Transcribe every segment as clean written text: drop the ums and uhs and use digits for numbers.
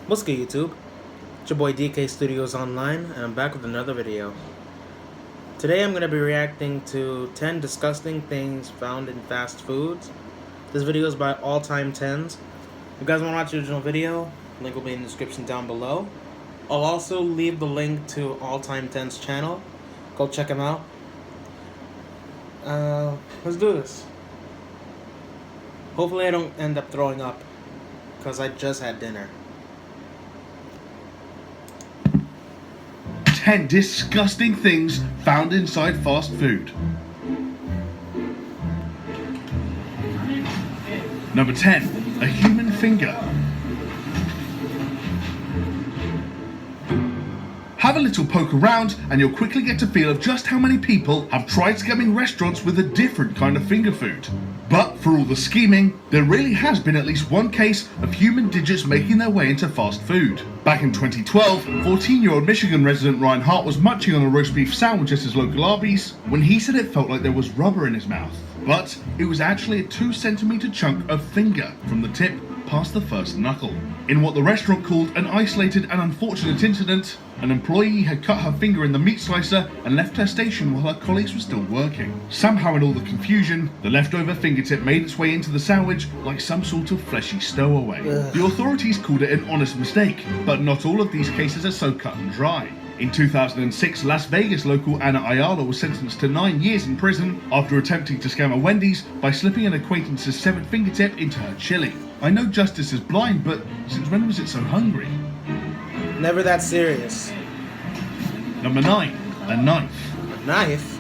What's good, YouTube? It's your boy DK Studios Online, and I'm back with another video. Today I'm going to be reacting to 10 disgusting things found in fast foods. This video is by All Time 10s. If you guys want to watch the original video, link will be in the description down below. I'll also leave the link to All Time 10's channel. Go check him out. Let's do this. Hopefully I don't end up throwing up, because I just had dinner. 10 disgusting things found inside fast food. Number 10. A human finger. Have a little poke around and you'll quickly get a feel of just how many people have tried scamming restaurants with a different kind of finger food. But for all the scheming, there really has been at least one case of human digits making their way into fast food. Back in 2012, 14-year-old Michigan resident Ryan Hart was munching on a roast beef sandwich at his local Arby's when he said it felt like there was rubber in his mouth. But it was actually a 2-centimeter chunk of finger from the tip past the first knuckle. In what the restaurant called an isolated and unfortunate incident, an employee had cut her finger in the meat slicer and left her station while her colleagues were still working. Somehow in all the confusion, the leftover fingertip made its way into the sandwich like some sort of fleshy stowaway. The authorities called it an honest mistake, but not all of these cases are so cut and dry. In 2006, Las Vegas local Anna Ayala was sentenced to 9 years in prison after attempting to scam a Wendy's by slipping an acquaintance's severed fingertip into her chili. I know justice is blind, but since when was it so hungry? Never that serious. Number 9. A knife. A knife?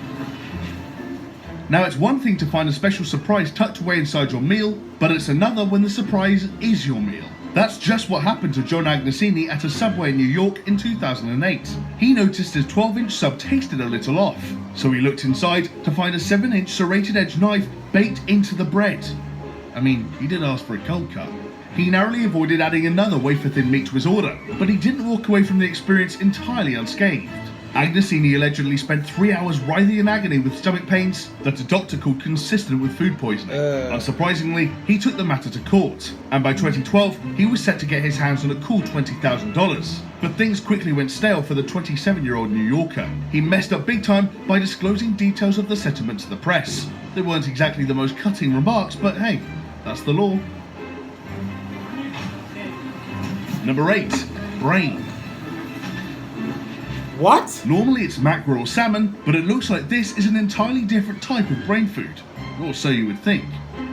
Now, it's one thing to find a special surprise tucked away inside your meal, but it's another when the surprise is your meal. That's just what happened to John Agnesini at a Subway in New York in 2008. He noticed his 12-inch sub tasted a little off, so he looked inside to find a 7-inch serrated edge knife baked into the bread. I mean, he did ask for a cold cut. He narrowly avoided adding another wafer-thin meat to his order, but he didn't walk away from the experience entirely unscathed. Agnesini allegedly spent 3 hours writhing in agony with stomach pains that a doctor called consistent with food poisoning. Unsurprisingly, he took the matter to court, and by 2012, he was set to get his hands on a cool $20,000. But things quickly went stale for the 27-year-old New Yorker. He messed up big time by disclosing details of the settlement to the press. They weren't exactly the most cutting remarks, but hey, that's the law. Number 8. Brain. What? Normally it's mackerel or salmon, but it looks like this is an entirely different type of brain food. Or so you would think.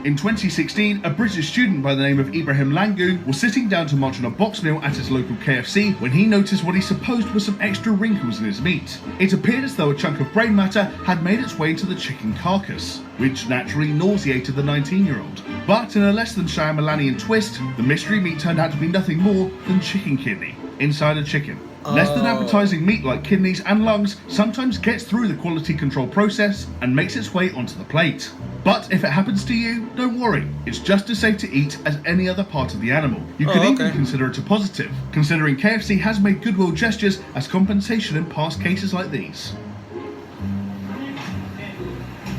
In 2016, a British student by the name of Ibrahim Langu was sitting down to munch on a box meal at his local KFC when he noticed what he supposed were some extra wrinkles in his meat. It appeared as though a chunk of brain matter had made its way into the chicken carcass, which naturally nauseated the 19-year-old. But in a less than Shyamalanian twist, the mystery meat turned out to be nothing more than chicken kidney inside a chicken. Less than appetizing meat like kidneys and lungs sometimes gets through the quality control process and makes its way onto the plate. But if it happens to you, don't worry, it's just as safe to eat as any other part of the animal. You could even consider it a positive, considering KFC has made goodwill gestures as compensation in past cases like these.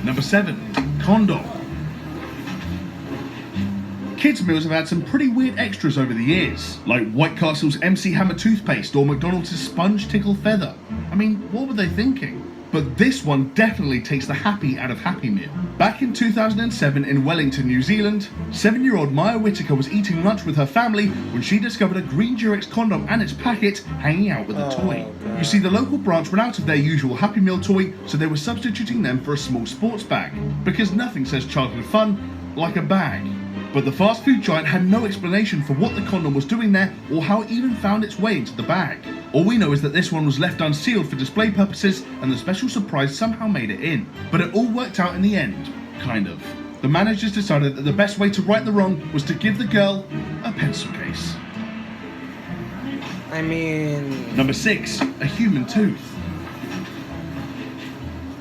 Number 7. Condom. Kids' meals have had some pretty weird extras over the years, like White Castle's MC Hammer toothpaste or McDonald's Sponge Tickle Feather. I mean, what were they thinking? But this one definitely takes the happy out of Happy Meal. Back in 2007 in Wellington, New Zealand, 7-year-old Maya Whitaker was eating lunch with her family when she discovered a green Durex condom and its packet hanging out with a toy. You see, the local branch ran out of their usual Happy Meal toy, so they were substituting them for a small sports bag, because nothing says childhood fun like a bag. But the fast food giant had no explanation for what the condom was doing there or how it even found its way into the bag. All we know is that this one was left unsealed for display purposes and the special surprise somehow made it in. But it all worked out in the end, kind of. The managers decided that the best way to right the wrong was to give the girl a pencil case. I mean... Number 6. A human tooth.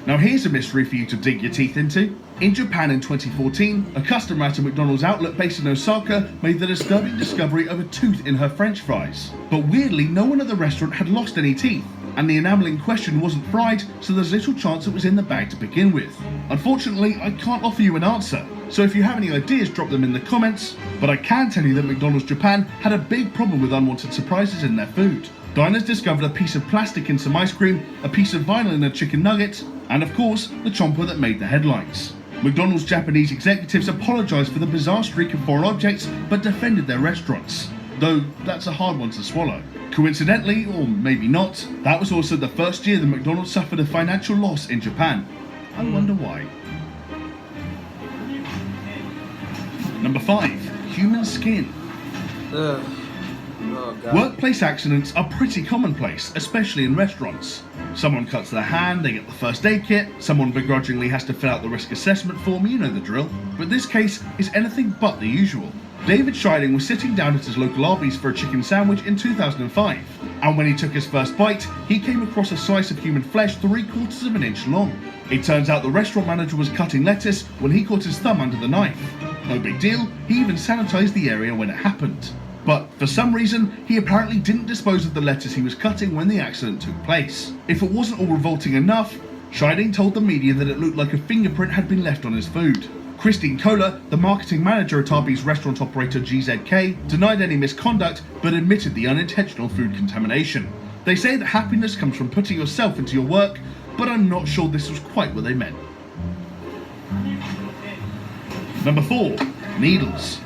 Now here's a mystery for you to dig your teeth into. In Japan in 2014, a customer at a McDonald's outlet based in Osaka made the disturbing discovery of a tooth in her french fries. But weirdly, no one at the restaurant had lost any teeth, and the enamel in question wasn't fried, so there's little chance it was in the bag to begin with. Unfortunately, I can't offer you an answer, So if you have any ideas, drop them in the comments. But I can tell you that McDonald's Japan had a big problem with unwanted surprises in their food. Diners discovered a piece of plastic in some ice cream, a piece of vinyl in a chicken nugget, and of course, the chomper that made the headlines. McDonald's Japanese executives apologised for the bizarre streak of foreign objects, but defended their restaurants. Though that's a hard one to swallow. Coincidentally, or maybe not, that was also the first year that McDonald's suffered a financial loss in Japan. I wonder why. Number 5. Human skin. Ugh. Oh, God. Workplace accidents are pretty commonplace, especially in restaurants. Someone cuts their hand, they get the first aid kit, someone begrudgingly has to fill out the risk assessment form, you know the drill. But this case is anything but the usual. David Scheiding was sitting down at his local Arby's for a chicken sandwich in 2005, and when he took his first bite, he came across a slice of human flesh 3/4 of an inch long. It turns out the restaurant manager was cutting lettuce when he caught his thumb under the knife. No big deal, he even sanitized the area when it happened. But for some reason, he apparently didn't dispose of the lettuce he was cutting when the accident took place. If it wasn't all revolting enough, Scheiding told the media that it looked like a fingerprint had been left on his food. Christine Kohler, the marketing manager at Arby's restaurant operator GZK, denied any misconduct but admitted the unintentional food contamination. They say that happiness comes from putting yourself into your work, but I'm not sure this was quite what they meant. Number 4. Needles.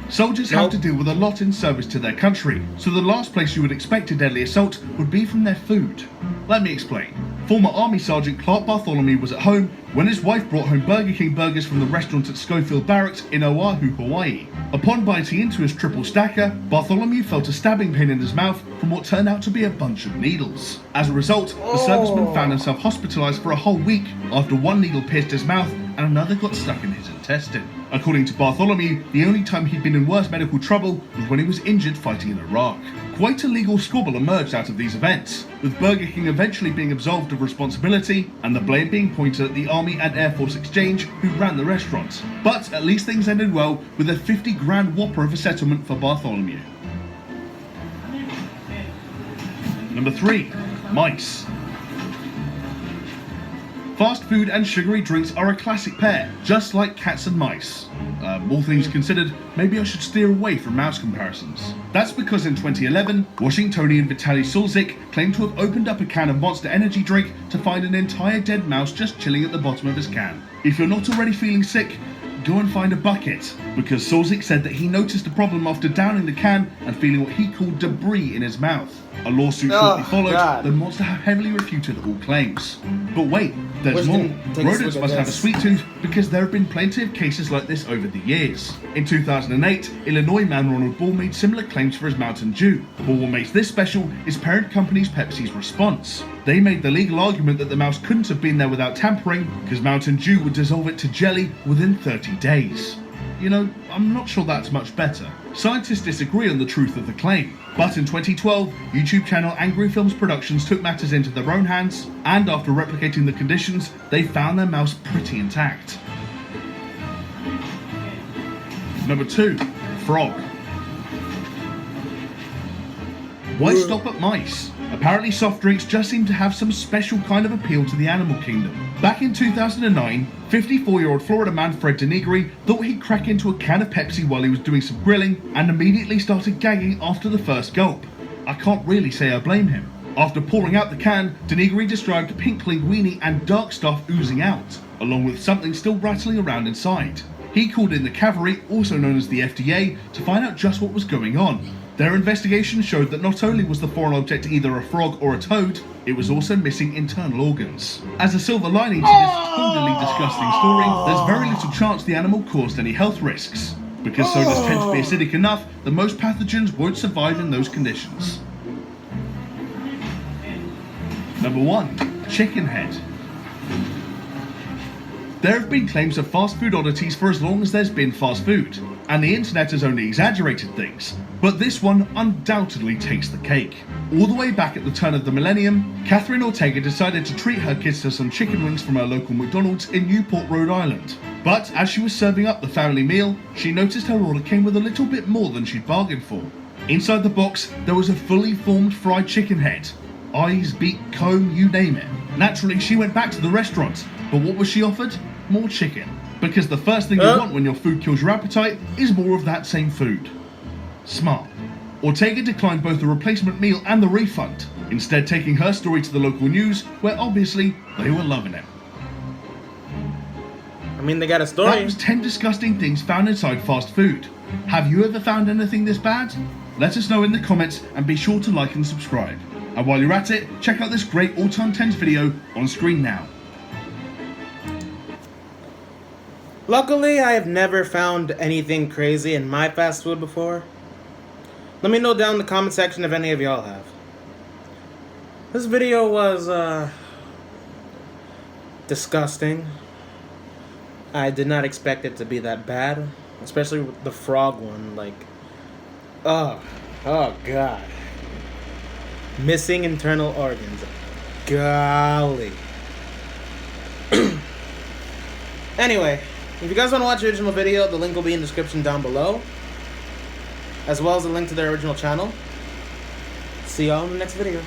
Soldiers have to deal with a lot in service to their country, so the last place you would expect a deadly assault would be from their food. Let me explain. Former Army Sergeant Clark Bartholomew was at home when his wife brought home Burger King burgers from the restaurant at Schofield Barracks in Oahu, Hawaii. Upon biting into his triple stacker, Bartholomew felt a stabbing pain in his mouth from what turned out to be a bunch of needles. As a result, the serviceman found himself hospitalized for a whole week after one needle pierced his mouth and another got stuck in his intestine. According to Bartholomew, the only time he'd been in worse medical trouble was when he was injured fighting in Iraq. Quite a legal squabble emerged out of these events, with Burger King eventually being absolved of responsibility and the blame being pointed at the Army and Air Force Exchange who ran the restaurant. But at least things ended well with a 50 grand whopper of a settlement for Bartholomew. Number 3. Mice. Fast food and sugary drinks are a classic pair, just like cats and mice. All things considered, maybe I should steer away from mouse comparisons. That's because in 2011, Washingtonian Vitaly Sulzik claimed to have opened up a can of Monster Energy drink to find an entire dead mouse just chilling at the bottom of his can. If you're not already feeling sick, go and find a bucket, because Sulzik said that he noticed a problem after downing the can and feeling what he called debris in his mouth. A lawsuit shortly followed, though Monster have heavily refuted all claims. But wait, there's more. Rodents must have a sweet tooth because there have been plenty of cases like this over the years. In 2008, Illinois man Ronald Ball made similar claims for his Mountain Dew. But what makes this special is parent company's Pepsi's response. They made the legal argument that the mouse couldn't have been there without tampering because Mountain Dew would dissolve it to jelly within 30 days. You know, I'm not sure that's much better. Scientists disagree on the truth of the claim. But in 2012, YouTube channel Angry Films Productions took matters into their own hands, and after replicating the conditions, they found their mouse pretty intact. Number 2. Frog. Why stop at mice? Apparently soft drinks just seem to have some special kind of appeal to the animal kingdom. Back in 2009, 54-year-old Florida man Fred Denigri thought he'd crack into a can of Pepsi while he was doing some grilling and immediately started gagging after the first gulp. I can't really say I blame him. After pouring out the can, Denigri described pink linguine and dark stuff oozing out, along with something still rattling around inside. He called in the cavalry, also known as the FDA, to find out just what was going on. Their investigation showed that not only was the foreign object either a frog or a toad, it was also missing internal organs. As a silver lining to this totally disgusting story, there's very little chance the animal caused any health risks, because sodas tend to be acidic enough that most pathogens won't survive in those conditions. Number 1. Chicken head. There have been claims of fast food oddities for as long as there's been fast food, and the internet has only exaggerated things, but this one undoubtedly takes the cake. All the way back at the turn of the millennium, Catherine Ortega decided to treat her kids to some chicken wings from her local McDonald's in Newport, Rhode Island. But as she was serving up the family meal, she noticed her order came with a little bit more than she'd bargained for. Inside the box, there was a fully formed fried chicken head. Eyes, beak, comb, you name it. Naturally, she went back to the restaurant, but what was she offered? more chicken. Because the first thing you want when your food kills your appetite is more of that same food. Smart. Ortega declined both the replacement meal and the refund, instead taking her story to the local news, where obviously they were loving it. I mean, they got a story. That was 10 disgusting things found inside fast food. Have you ever found anything this bad? Let us know in the comments and be sure to like and subscribe. And while you're at it, check out this great all-time 10s video on screen now. Luckily, I have never found anything crazy in my fast food before. Let me know down in the comment section if any of y'all have. This video was, disgusting. I did not expect it to be that bad. Especially with the frog one, like... Oh God. Missing internal organs. Golly. Anyway, if you guys want to watch the original video, the link will be in the description down below, as well as a link to their original channel. See y'all in the next video.